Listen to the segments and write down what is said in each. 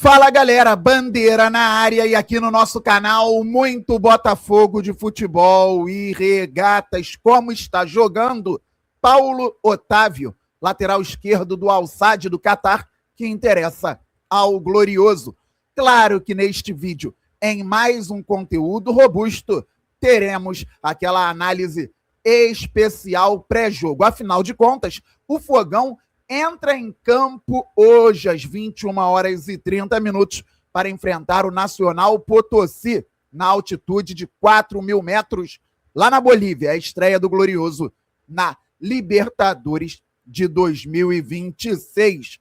Fala galera, Bandeira na área e aqui no nosso canal muito Botafogo de futebol e regatas. Como está jogando Paulo Otávio, lateral esquerdo do Al-Sadd do Catar, que interessa ao Glorioso. Claro que neste vídeo, em mais um conteúdo robusto, teremos aquela análise especial pré-jogo. Afinal de contas, o Fogão entra em campo hoje às 21h30 para enfrentar o Nacional Potosí na altitude de 4.000 metros lá na Bolívia. A estreia do Glorioso na Libertadores de 2026.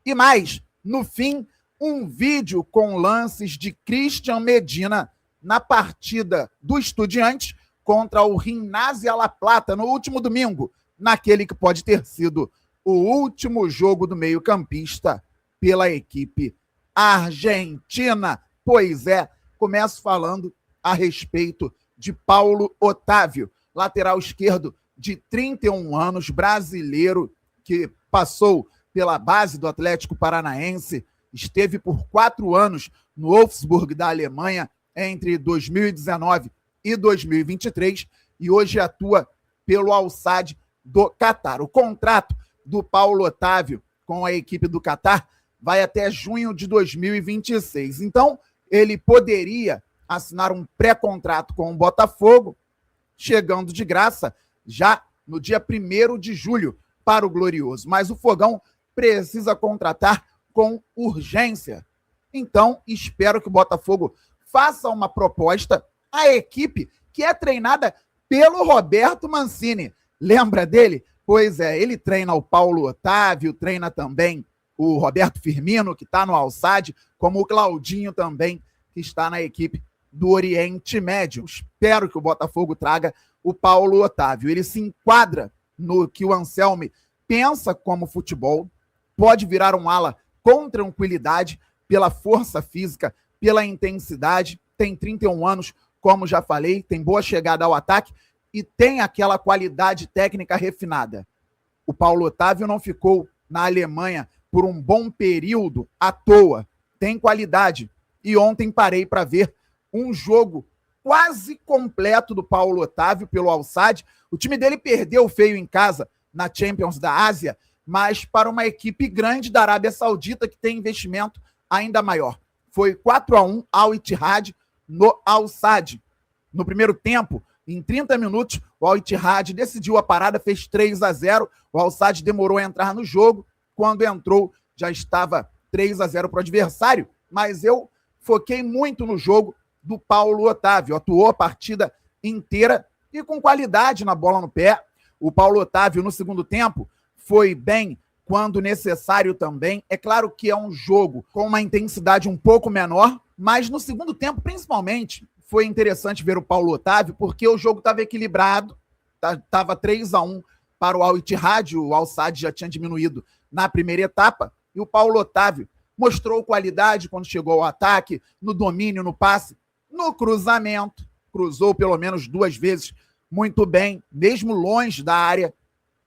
E mais, no fim, um vídeo com lances de Christian Medina na partida do Estudiantes contra o Gimnasia La Plata no último domingo, naquele que pode ter sido o último jogo do meio-campista pela equipe argentina. Pois é, começo falando a respeito de Paulo Otávio, lateral esquerdo de 31 anos, brasileiro, que passou pela base do Atlético Paranaense, esteve por 4 anos no Wolfsburg da Alemanha entre 2019 e 2023 e hoje atua pelo Al-Sadd do Catar. O contrato do Paulo Otávio com a equipe do Catar vai até junho de 2026. Então, ele poderia assinar um pré-contrato com o Botafogo, chegando de graça já no dia 1º de julho para o Glorioso. Mas o Fogão precisa contratar com urgência. Então, espero que o Botafogo faça uma proposta à equipe que é treinada pelo Roberto Mancini. Lembra dele? Pois é, ele treina o Paulo Otávio, treina também o Roberto Firmino, que está no Al-Sadd, como o Claudinho também, que está na equipe do Oriente Médio. Espero que o Botafogo traga o Paulo Otávio. Ele se enquadra no que o Anselmi pensa como futebol, pode virar um ala com tranquilidade, pela força física, pela intensidade, tem 31 anos, como já falei, tem boa chegada ao ataque, e tem aquela qualidade técnica refinada. O Paulo Otávio não ficou na Alemanha por um bom período à toa. Tem qualidade. E ontem parei para ver um jogo quase completo do Paulo Otávio pelo Al-Sadd. O time dele perdeu feio em casa na Champions da Ásia, mas para uma equipe grande da Arábia Saudita que tem investimento ainda maior. Foi 4-1 ao Ittihad no Al-Sadd. No primeiro tempo, em 30 minutos, o Al-Ittihad decidiu a parada, fez 3-0. O Al-Sadd demorou a entrar no jogo. Quando entrou, já estava 3-0 para o adversário. Mas eu foquei muito no jogo do Paulo Otávio. Atuou a partida inteira e com qualidade na bola no pé. O Paulo Otávio, no segundo tempo, foi bem quando necessário também. É claro que é um jogo com uma intensidade um pouco menor, mas no segundo tempo, principalmente, foi interessante ver o Paulo Otávio, porque o jogo estava equilibrado, estava 3-1 para o Al-Ittihad, o Al-Sadd já tinha diminuído na primeira etapa, e o Paulo Otávio mostrou qualidade quando chegou ao ataque, no domínio, no passe, no cruzamento, cruzou pelo menos 2 vezes muito bem, mesmo longe da área.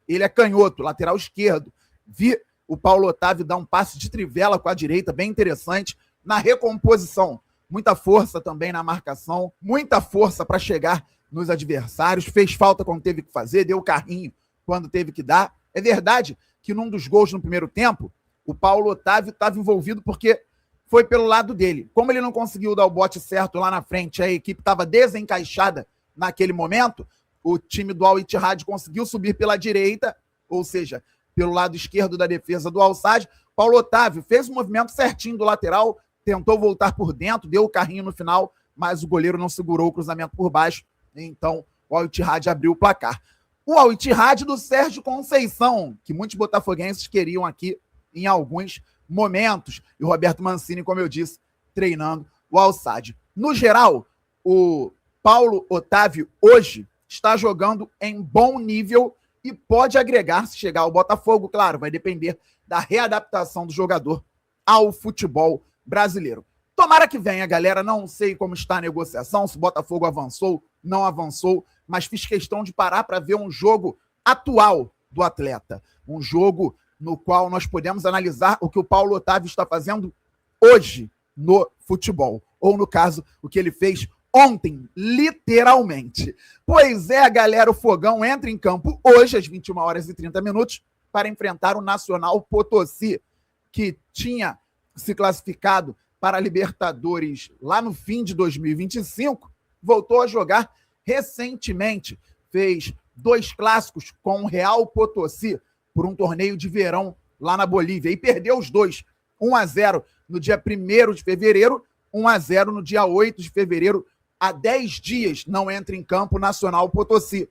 Ele é canhoto, lateral esquerdo. Vi o Paulo Otávio dar um passe de trivela com a direita, bem interessante, na recomposição. Muita força também na marcação, muita força para chegar nos adversários, fez falta quando teve que fazer, deu carrinho quando teve que dar. É verdade que num dos gols no primeiro tempo, o Paulo Otávio estava envolvido porque foi pelo lado dele. Como ele não conseguiu dar o bote certo lá na frente, a equipe estava desencaixada naquele momento, o time do Al-Ittihad conseguiu subir pela direita, ou seja, pelo lado esquerdo da defesa do Al-Sadd. Paulo Otávio fez o movimento certinho do lateral, tentou voltar por dentro, deu o carrinho no final, mas o goleiro não segurou o cruzamento por baixo, então o Al-Ittihad abriu o placar. O Al-Ittihad do Sérgio Conceição, que muitos botafoguenses queriam aqui em alguns momentos, e o Roberto Mancini, como eu disse, treinando o Al-Sadd. No geral, o Paulo Otávio hoje está jogando em bom nível e pode agregar se chegar ao Botafogo, claro, vai depender da readaptação do jogador ao futebol brasileiro. Tomara que venha, galera. Não sei como está a negociação, se o Botafogo avançou, não avançou, mas fiz questão de parar para ver um jogo atual do atleta. Um jogo no qual nós podemos analisar o que o Paulo Otávio está fazendo hoje no futebol. Ou, no caso, o que ele fez ontem, literalmente. Pois é, galera, o Fogão entra em campo hoje, às 21h30, para enfrentar o Nacional Potosí, que tinha se classificado para a Libertadores lá no fim de 2025, voltou a jogar recentemente. Fez 2 clássicos com o Real Potosí por um torneio de verão lá na Bolívia e perdeu os 2, 1-0 no dia 1º de fevereiro, 1-0 no dia 8 de fevereiro. Há 10 dias não entra em campo o Nacional Potosí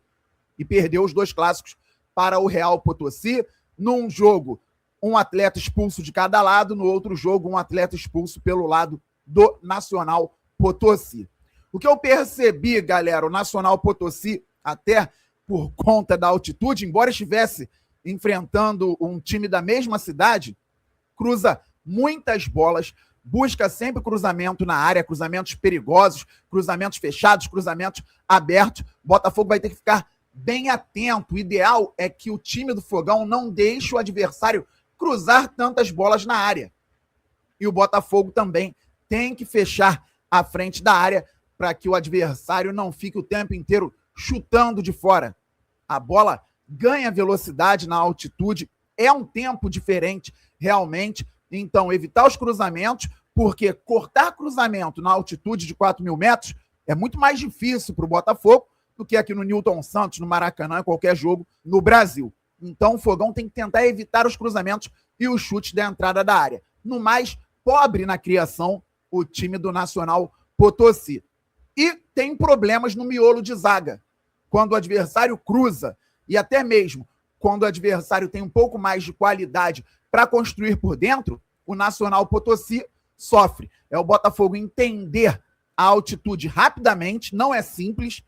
e perdeu os 2 clássicos para o Real Potosí. Num jogo, um atleta expulso de cada lado, no outro jogo, um atleta expulso pelo lado do Nacional Potosí. O que eu percebi, galera, o Nacional Potosí, até por conta da altitude, embora estivesse enfrentando um time da mesma cidade, cruza muitas bolas, busca sempre cruzamento na área, cruzamentos perigosos, cruzamentos fechados, cruzamentos abertos. O Botafogo vai ter que ficar bem atento. O ideal é que o time do Fogão não deixe o adversário cruzar tantas bolas na área. E o Botafogo também tem que fechar a frente da área para que o adversário não fique o tempo inteiro chutando de fora. A bola ganha velocidade na altitude, é um tempo diferente realmente. Então, evitar os cruzamentos, porque cortar cruzamento na altitude de 4.000 metros é muito mais difícil para o Botafogo do que aqui no Newton Santos, no Maracanã, em qualquer jogo no Brasil. Então, o Fogão tem que tentar evitar os cruzamentos e os chutes da entrada da área. No mais, pobre na criação, o time do Nacional Potosí. E tem problemas no miolo de zaga. Quando o adversário cruza, e até mesmo quando o adversário tem um pouco mais de qualidade para construir por dentro, o Nacional Potosí sofre. É o Botafogo entender a altitude rapidamente, não é simples,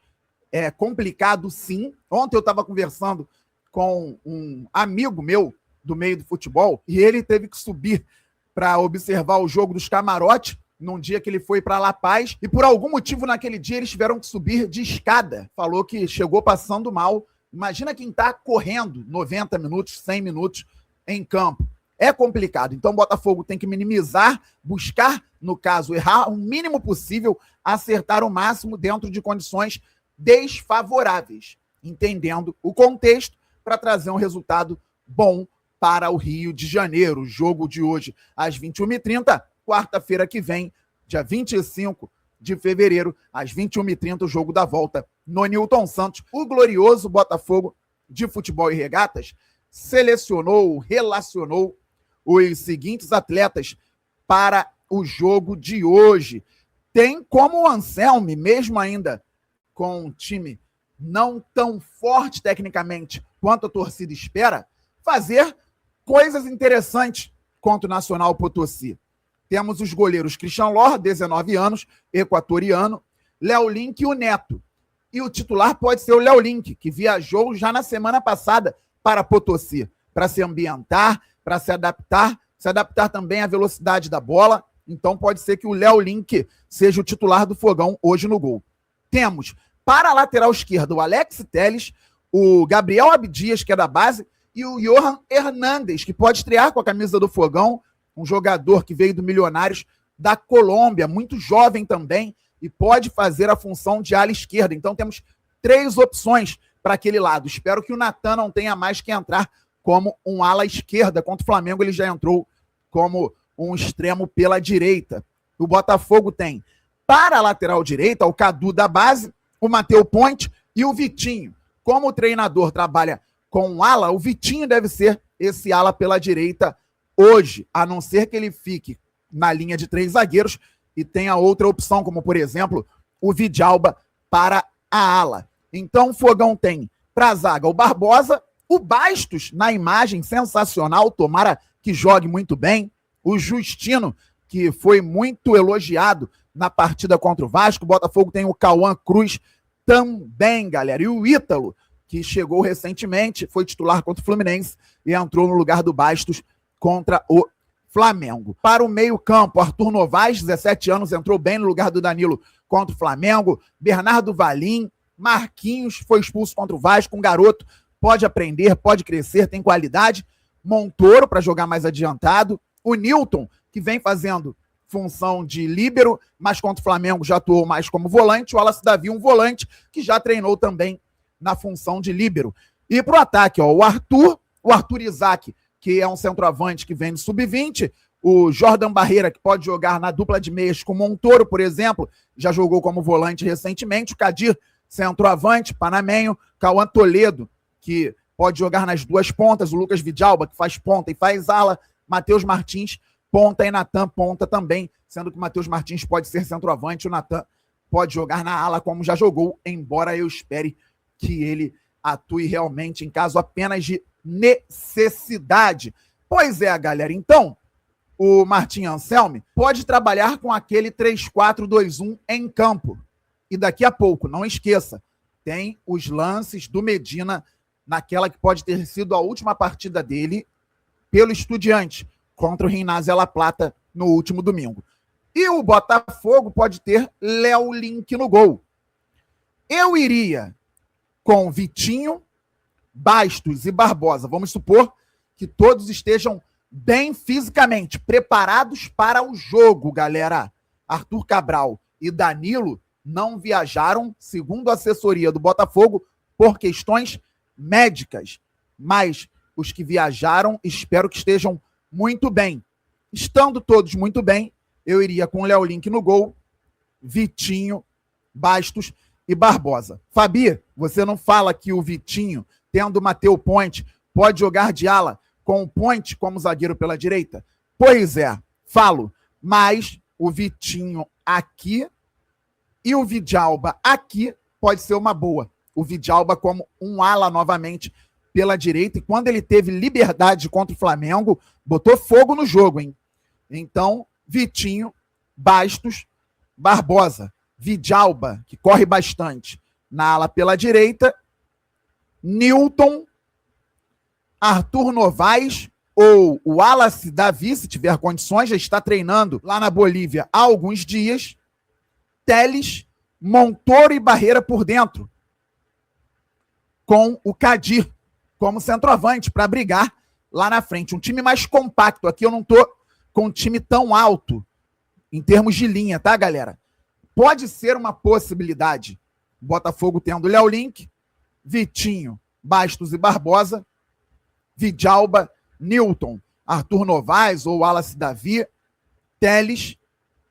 é complicado sim. Ontem eu estava conversando com um amigo meu do meio do futebol e ele teve que subir para observar o jogo dos camarotes num dia que ele foi para La Paz e por algum motivo naquele dia eles tiveram que subir de escada. Falou que chegou passando mal. Imagina quem está correndo 90 minutos, 100 minutos em campo. É complicado. Então o Botafogo tem que minimizar, buscar, no caso, errar o mínimo possível, acertar o máximo dentro de condições desfavoráveis, entendendo o contexto para trazer um resultado bom para o Rio de Janeiro. O jogo de hoje às 21h30, quarta-feira que vem, dia 25 de fevereiro, às 21h30, o jogo da volta no Newton Santos. O glorioso Botafogo de Futebol e Regatas relacionou os seguintes atletas para o jogo de hoje. Tem como o Anselmi, mesmo ainda com um time não tão forte tecnicamente quanto a torcida espera, fazer coisas interessantes contra o Nacional Potosí. Temos os goleiros Christian Lor, 19 anos, equatoriano, Léo Link e o Neto. E o titular pode ser o Léo Link, que viajou já na semana passada para Potosí, para se ambientar, para se adaptar também à velocidade da bola. Então pode ser que o Léo Link seja o titular do Fogão hoje no gol. Temos para a lateral esquerda o Alex Telles, o Gabriel Abdias, que é da base, e o Johan Hernandes, que pode estrear com a camisa do Fogão, um jogador que veio do Milionários da Colômbia, muito jovem também, e pode fazer a função de ala esquerda. Então temos 3 opções para aquele lado. Espero que o Natan não tenha mais que entrar como um ala esquerda. Contra o Flamengo ele já entrou como um extremo pela direita. O Botafogo tem para a lateral direita o Cadu da base, o Matheus Ponte e o Vitinho. Como o treinador trabalha com um ala, o Vitinho deve ser esse ala pela direita hoje, a não ser que ele fique na linha de 3 zagueiros e tenha outra opção, como, por exemplo, o Vidalba para a ala. Então, o Fogão tem para a zaga o Barbosa, o Bastos, na imagem, sensacional, tomara que jogue muito bem, o Justino, que foi muito elogiado na partida contra o Vasco, o Botafogo tem o Cauã Cruz também, galera, e o Ítalo, que chegou recentemente, foi titular contra o Fluminense e entrou no lugar do Bastos contra o Flamengo. Para o meio-campo, Arthur Novaes, 17 anos, entrou bem no lugar do Danilo contra o Flamengo. Bernardo Valim, Marquinhos foi expulso contra o Vasco, um garoto, pode aprender, pode crescer, tem qualidade. Montoro para jogar mais adiantado. O Nilton, que vem fazendo função de líbero, mas contra o Flamengo já atuou mais como volante. O Wallace Davi, um volante que já treinou também na função de líbero. E para o ataque, ó, o Arthur Isaac, que é um centroavante que vem do sub-20, o Jordan Barreira, que pode jogar na dupla de meias com o Montoro, por exemplo, já jogou como volante recentemente, o Kadir, centroavante, panamenho, Cauã Toledo, que pode jogar nas duas pontas, o Lucas Vidalba, que faz ponta e faz ala, Matheus Martins, ponta, e Natan, ponta também, sendo que o Matheus Martins pode ser centroavante, o Natan pode jogar na ala como já jogou, embora eu espere que ele atue realmente em caso apenas de necessidade. Pois é, galera, então, o Martim Anselmi pode trabalhar com aquele 3-4-2-1 em campo. E daqui a pouco, não esqueça, tem os lances do Medina naquela que pode ter sido a última partida dele pelo Estudiante, contra o Ginásio La Plata no último domingo. E o Botafogo pode ter Léo Link no gol. Eu iria com Vitinho, Bastos e Barbosa. Vamos supor que todos estejam bem fisicamente, preparados para o jogo, galera. Arthur Cabral e Danilo não viajaram, segundo a assessoria do Botafogo, por questões médicas. Mas os que viajaram, espero que estejam muito bem. Estando todos muito bem, eu iria com Léo Link no gol, Vitinho, Bastos e Barbosa. Fabi, você não fala que o Vitinho, tendo o Matheus Ponte, pode jogar de ala com o Ponte como zagueiro pela direita? Pois é, falo. Mas o Vitinho aqui e o Vidalba aqui pode ser uma boa. O Vidalba como um ala novamente pela direita. E quando ele teve liberdade contra o Flamengo, botou fogo no jogo, hein? Então, Vitinho, Bastos, Barbosa, Vidalba, que corre bastante, na ala pela direita, Newton, Arthur Novaes, ou o Wallace Davi, se tiver condições, já está treinando lá na Bolívia há alguns dias, Teles, Montoro e Barreira por dentro, com o Kadir como centroavante para brigar lá na frente. Um time mais compacto. Aqui eu não estou com um time tão alto em termos de linha, tá, galera? Pode ser uma possibilidade. Botafogo tendo Léo Link, Vitinho, Bastos e Barbosa, Vidalba, Newton, Arthur Novaes ou Wallace Davi, Teles,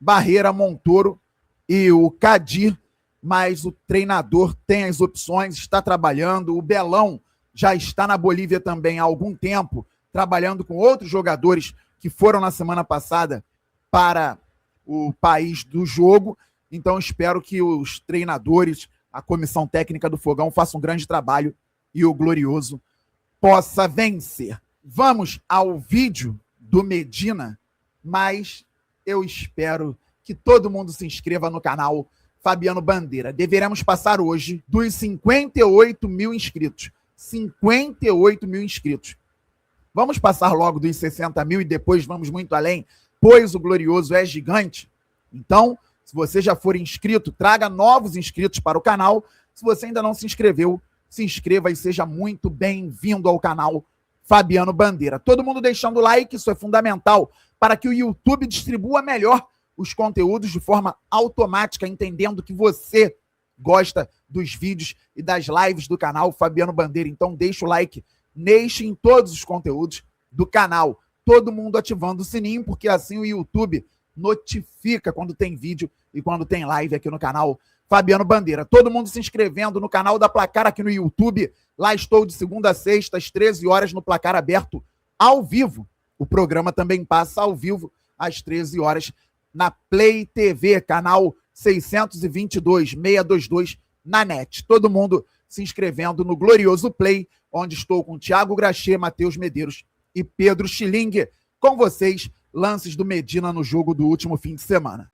Barreira, Montoro e o Kadir, mas o treinador tem as opções, está trabalhando. O Belão já está na Bolívia também há algum tempo, trabalhando com outros jogadores que foram na semana passada para o país do jogo. Então espero que os treinadores, a comissão técnica do Fogão façam um grande trabalho e o Glorioso possa vencer. Vamos ao vídeo do Medina, mas eu espero que todo mundo se inscreva no canal Fabiano Bandeira. Deveremos passar hoje dos 58 mil inscritos. 58 mil inscritos. Vamos passar logo dos 60 mil e depois vamos muito além, pois o Glorioso é gigante. Então, se você já for inscrito, traga novos inscritos para o canal. Se você ainda não se inscreveu, se inscreva e seja muito bem-vindo ao canal Fabiano Bandeira. Todo mundo deixando o like, isso é fundamental para que o YouTube distribua melhor os conteúdos de forma automática, entendendo que você gosta dos vídeos e das lives do canal Fabiano Bandeira. Então deixa o like neste em todos os conteúdos do canal. Todo mundo ativando o sininho, porque assim o YouTube notifica quando tem vídeo e quando tem live aqui no canal Fabiano Bandeira. Todo mundo se inscrevendo no canal da Placar aqui no YouTube. Lá estou de segunda a sexta, às 13 horas, no Placar Aberto, ao vivo. O programa também passa ao vivo, às 13 horas, na Play TV, canal 622, 622, na net. Todo mundo se inscrevendo no Glorioso Play, onde estou com Thiago Graxê, Matheus Medeiros e Pedro Schilling. Com vocês, lances do Medina no jogo do último fim de semana.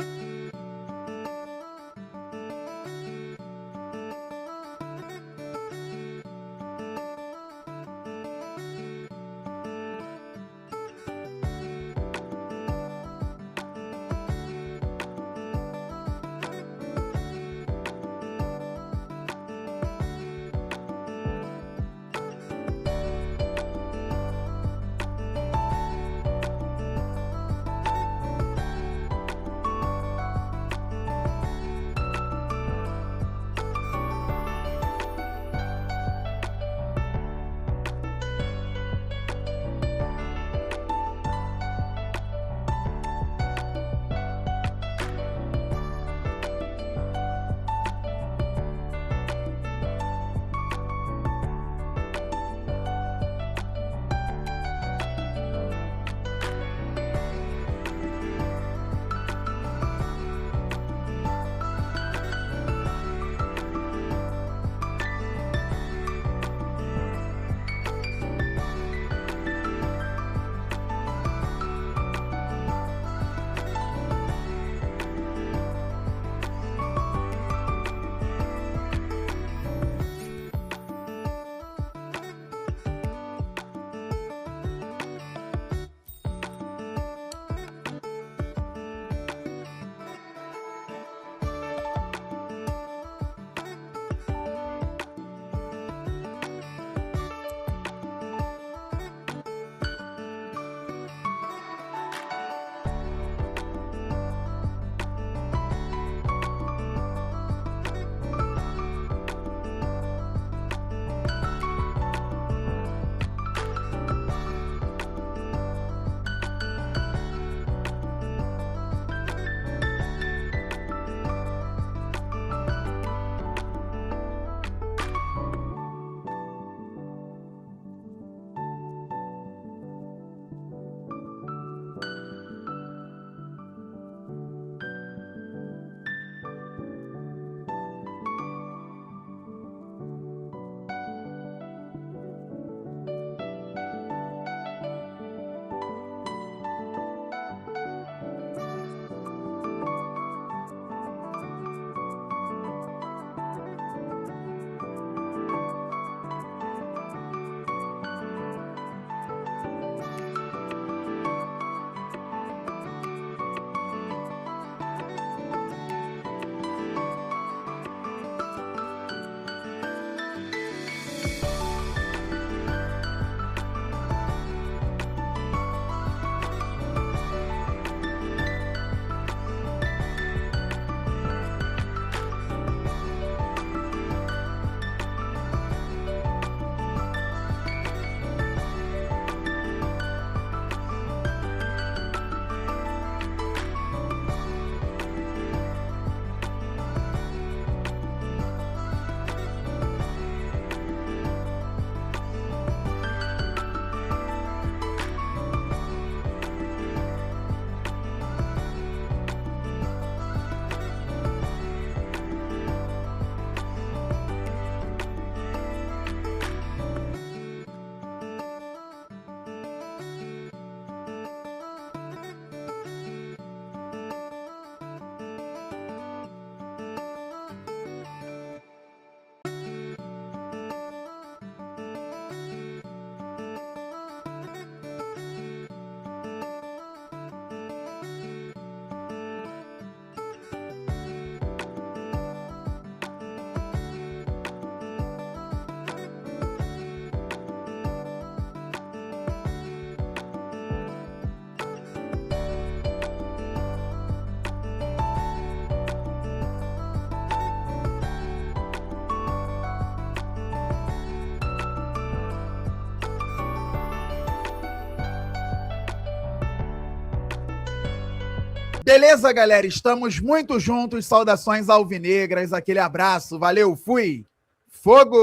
Beleza, galera? Estamos muito juntos. Saudações alvinegras. Aquele abraço. Valeu, fui. Fogo!